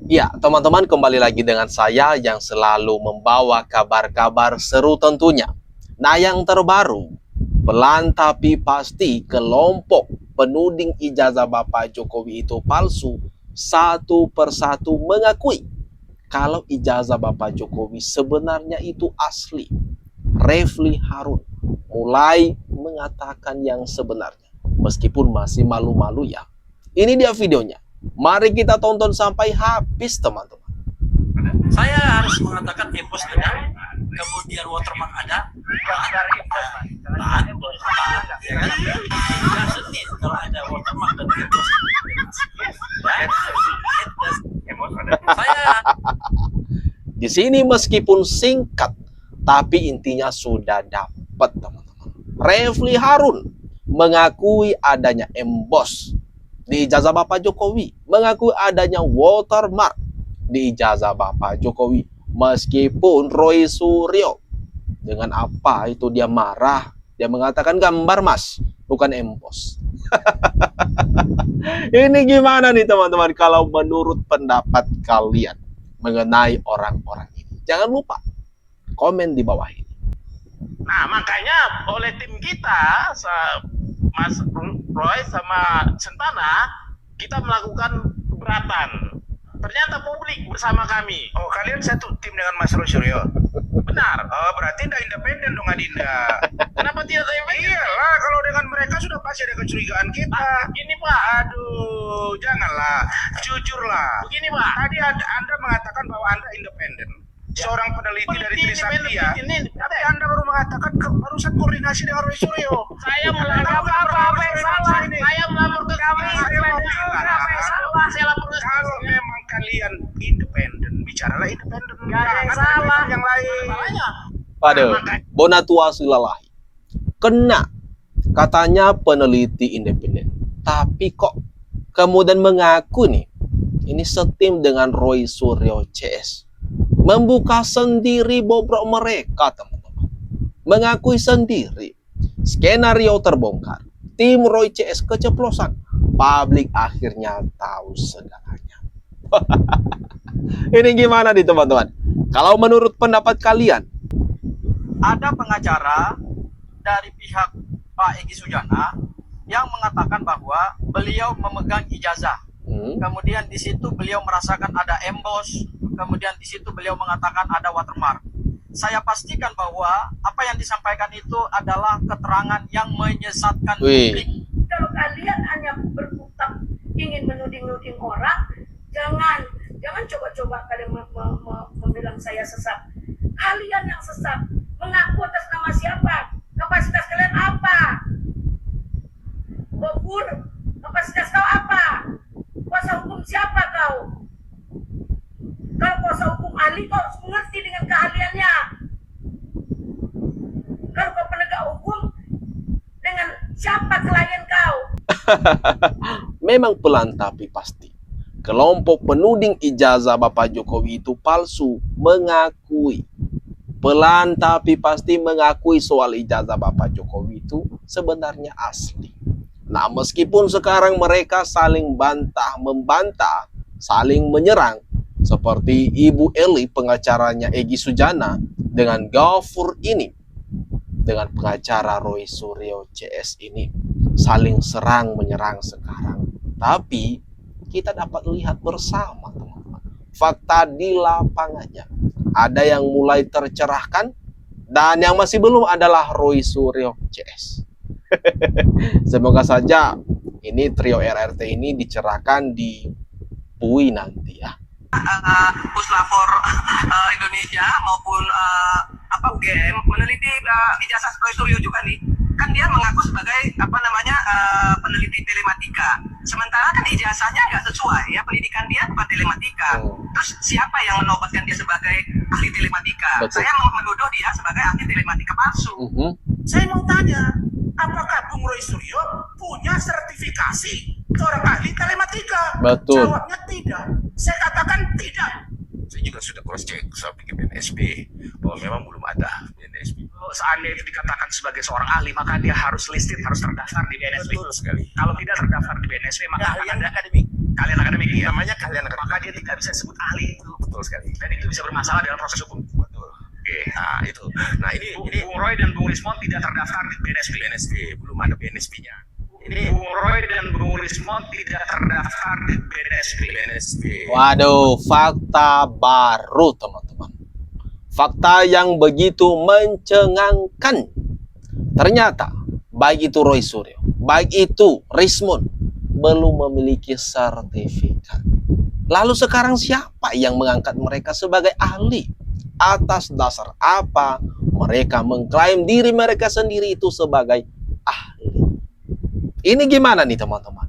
Ya, teman-teman, kembali lagi dengan saya yang selalu membawa kabar-kabar seru tentunya. Nah, yang terbaru, pelan tapi pasti kelompok penuding ijazah Bapak Jokowi itu palsu satu persatu mengakui kalau ijazah Bapak Jokowi sebenarnya itu asli. Refli Harun mulai mengatakan yang sebenarnya, meskipun masih malu-malu ya. Ini dia videonya. Mari kita tonton sampai habis, teman-teman. Saya harus mengatakan EPOS ada, kemudian watermark ada, ya kan? Nah, sedih kalau ada watermark dan EPOS. Saya Di sini meskipun singkat, tapi intinya sudah dapat, teman-teman. Refli Harun mengakui adanya emboss di ijazah Bapak Jokowi, mengakui adanya watermark di ijazah Bapak Jokowi, meskipun Roy Suryo dengan apa itu dia marah, dia mengatakan gambar mas, bukan emboss. Ini gimana nih teman-teman kalau menurut pendapat kalian mengenai orang-orang ini? Jangan lupa komen di bawah ini. Nah, makanya oleh tim kita, Mas Roy sama Sentana, kita melakukan keberatan. Ternyata publik bersama kami. Oh, kalian satu tim dengan Mas Roy Suryo? Benar. Oh, berarti tidak independen dong, Adinda. Kenapa tidak independen? Iyalah, kalau dengan mereka sudah pasti ada kecurigaan kita. Gini Pak, Aduh, janganlah. Jujurlah. begini Pak. Tadi Anda mengatakan bahwa Anda independen. Seorang peneliti dari Trisakti ya. Tapi Anda baru mengatakan barusan koordinasi dengan Roy Suryo. Saya melapor apa yang salah? Saya melapor ke kami. Saya lapor ke Kalau memang kalian independen, bicaralah independen. Gak ada yang salah. Yang lain. Waduh, Bonatua Silalahi kena katanya peneliti independen, tapi kok kemudian mengaku nih ini setim dengan Roy Suryo CS, membuka sendiri bobrok mereka, teman-teman, mengakui sendiri skenario terbongkar, tim Roy CS keceplosan, publik akhirnya tahu segalanya. Ini gimana nih teman-teman? Kalau menurut pendapat kalian, ada pengacara dari pihak Pak Egy Sujana yang mengatakan bahwa beliau memegang ijazah. Kemudian di situ beliau merasakan ada emboss, kemudian di situ beliau mengatakan ada watermark. Saya pastikan bahwa apa yang disampaikan itu adalah keterangan yang menyesatkan publik. Kalau kalian hanya berkutat ingin menuding-nuding orang, jangan coba-coba kalian membilang saya sesat. Kalian yang sesat, mengaku atas nama siapa? Kapasitas kalian apa? Bobur, kapasitas kau apa? Kuasa hukum siapa kau? Kalau kuasa hukum ahli, kau harus mengerti dengan keahliannya. Kalau kau penegak hukum, dengan siapa klien kau? memang pelan tapi pasti. Kelompok penuding ijazah Bapak Jokowi itu palsu, mengakui. Pelan tapi pasti mengakui soal ijazah Bapak Jokowi itu sebenarnya asli. Nah, meskipun sekarang mereka saling bantah-membantah, saling menyerang, seperti Ibu Eli pengacaranya Egy Sujana dengan Gafur ini, dengan pengacara Roy Suryo CS ini, saling serang menyerang sekarang. Tapi kita dapat lihat bersama, teman-teman, fakta di lapangannya. Ada yang mulai tercerahkan, dan yang masih belum adalah Roy Suryo CS. Semoga saja ini trio RRT ini dicerahkan di PUI nanti ya. Puslapor Indonesia maupun UGM meneliti ijazah Roy Suryo juga nih, kan dia mengaku sebagai peneliti telematika, sementara kan ijazahnya nggak sesuai ya, pendidikan dia bukan telematika. Terus siapa yang menobatkan dia sebagai ahli telematika? Betul. Saya mau menuduh dia sebagai ahli telematika palsu. Saya mau tanya, apakah Bung Roy Suryo punya sertifikasi seorang ahli telematika? Betul. Jawabnya tidak. Saya katakan tidak. Saya juga sudah cross check sampai ke BNSP bahwa memang belum ada BNSP. Kalau seandainya itu dikatakan sebagai seorang ahli, maka dia harus listed, harus terdaftar di BNSP. Betul sekali. Kalau tidak terdaftar di BNSP, maka akan ada akademik. Kalian akademik, ya. Namanya kalian akademik. Maka dia tidak bisa disebut ahli itu. Betul sekali. Dan itu bisa bermasalah dalam proses hukum. Betul. Oke, nah itu. Nah ini Bung Roy dan Bung Rismon tidak terdaftar di BNSP. Belum ada BNSP-nya. Ini Bung Roy dan Bung Rismon tidak terdaftar di BNSP. Waduh, fakta baru teman-teman. Fakta yang begitu mencengangkan. Ternyata baik itu Roy Suryo, baik itu Rismon belum memiliki sertifikat. Lalu sekarang siapa yang mengangkat mereka sebagai ahli? Atas dasar apa mereka mengklaim diri mereka sendiri itu sebagai ahli? Ini gimana nih teman-teman?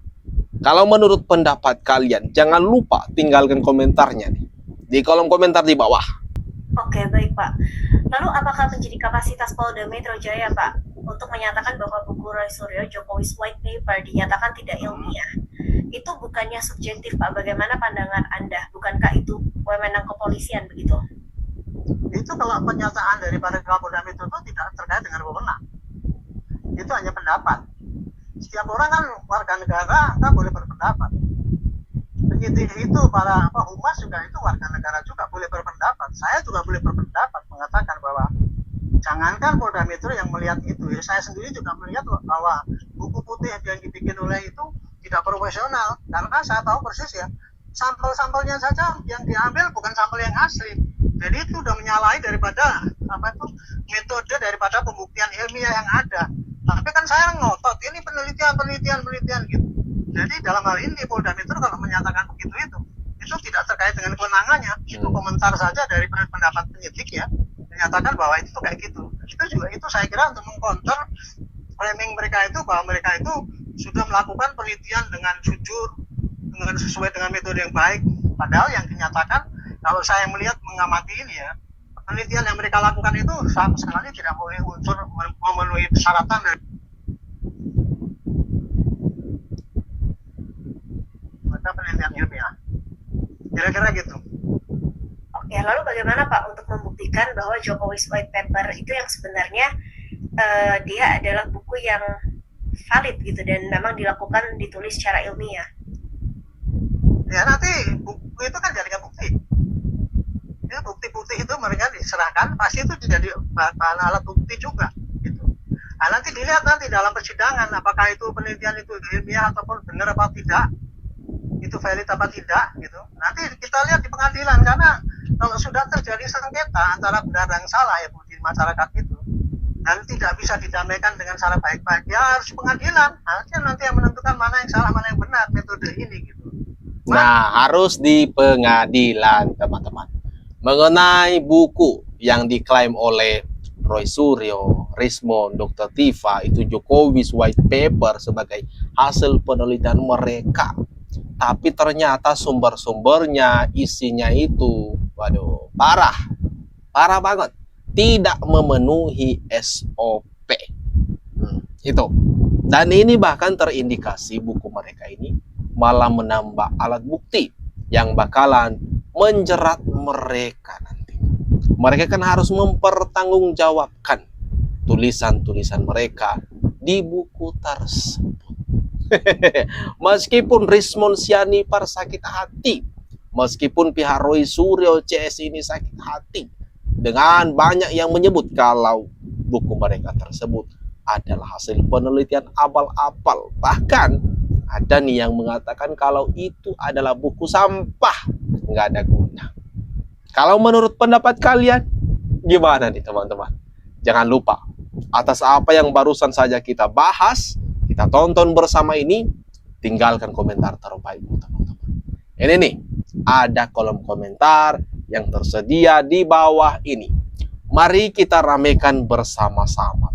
Kalau menurut pendapat kalian, jangan lupa tinggalkan komentarnya nih di kolom komentar di bawah. Oke, baik Pak. Lalu apakah menjadi kapasitas Polda Metro Jaya Pak untuk menyatakan bahwa buku Roy Suryo, Jokowi's White Paper dinyatakan tidak ilmiah? Itu bukannya subjektif Pak? Bagaimana pandangan Anda? Bukankah itu wewenang kepolisian begitu? Itu kalau pernyataan daripada Kapolda Metro itu tidak terkait dengan wewenang. Itu hanya pendapat. Setiap orang kan warga negara kan boleh berpendapat. Penyidik itu para humas juga itu warga negara juga boleh berpendapat. Saya juga boleh berpendapat mengatakan bahwa jangankan Polda Metro yang melihat itu, ya, saya sendiri juga melihat bahwa buku putih yang dibikin oleh itu tidak profesional, karena saya tahu persis ya sampel-sampelnya saja yang diambil bukan sampel yang asli. Jadi itu udah menyalahi daripada metode daripada pembuktian ilmiah yang ada. Tapi kan saya ngotot ini penelitian gitu. Jadi dalam hal ini Polda Metro kalau menyatakan begitu itu tidak terkait dengan kewenangannya. Itu komentar saja dari pendapat penyidik ya, menyatakan bahwa itu kayak gitu. Itu juga itu saya kira untuk mengcounter framing mereka itu bahwa mereka itu sudah melakukan penelitian dengan jujur, dengan sesuai dengan metode yang baik. Padahal yang dinyatakan kalau saya melihat mengamati ini ya, penelitian yang mereka lakukan itu sama sekali tidak boleh unsur memenuhi persyaratan dari penelitian ilmiah. Kira-kira gitu. Oke, lalu bagaimana Pak untuk membuktikan bahwa Jokowi's White Paper itu yang sebenarnya dia adalah buku yang valid gitu dan memang ditulis secara ilmiah? Ya nanti buku itu kan jaringan bukti. Ya, bukti-bukti itu mereka diserahkan, pasti itu jadi bahan alat bukti juga. Gitu. Nah, nanti dilihat nanti dalam persidangan apakah itu penelitian itu ilmiah ataupun benar apa tidak, itu valid apa tidak, gitu. Nanti kita lihat di pengadilan karena kalau sudah terjadi sengketa antara benar dan salah ya di masyarakat itu dan tidak bisa didamaikan dengan cara baik-baik, ya harus pengadilan. Harusnya nanti yang menentukan mana yang salah mana yang benar metode ini gitu. Nah, harus di pengadilan teman-teman. Mengenai buku yang diklaim oleh Roy Suryo, Rismon, Dr. Tifa itu Jokowi's White Paper sebagai hasil penelitian mereka. Tapi ternyata sumber-sumbernya, isinya itu, waduh, parah banget. Tidak memenuhi SOP. Itu. Dan ini bahkan terindikasi buku mereka ini malah menambah alat bukti yang bakalan menjerat mereka nanti. Mereka kan harus mempertanggungjawabkan tulisan-tulisan mereka di buku tersebut. Meskipun Rismon Sianipar sakit hati, meskipun pihak Roy Suryo CS ini sakit hati, dengan banyak yang menyebut kalau buku mereka tersebut adalah hasil penelitian abal-abal. Bahkan ada nih yang mengatakan kalau itu adalah buku sampah, nggak ada guna. Kalau menurut pendapat kalian, gimana nih teman-teman? Jangan lupa, atas apa yang barusan saja kita bahas, kita tonton bersama ini, tinggalkan komentar terbaik teman-teman. Ini nih, ada kolom komentar yang tersedia di bawah ini. Mari kita ramekan bersama-sama.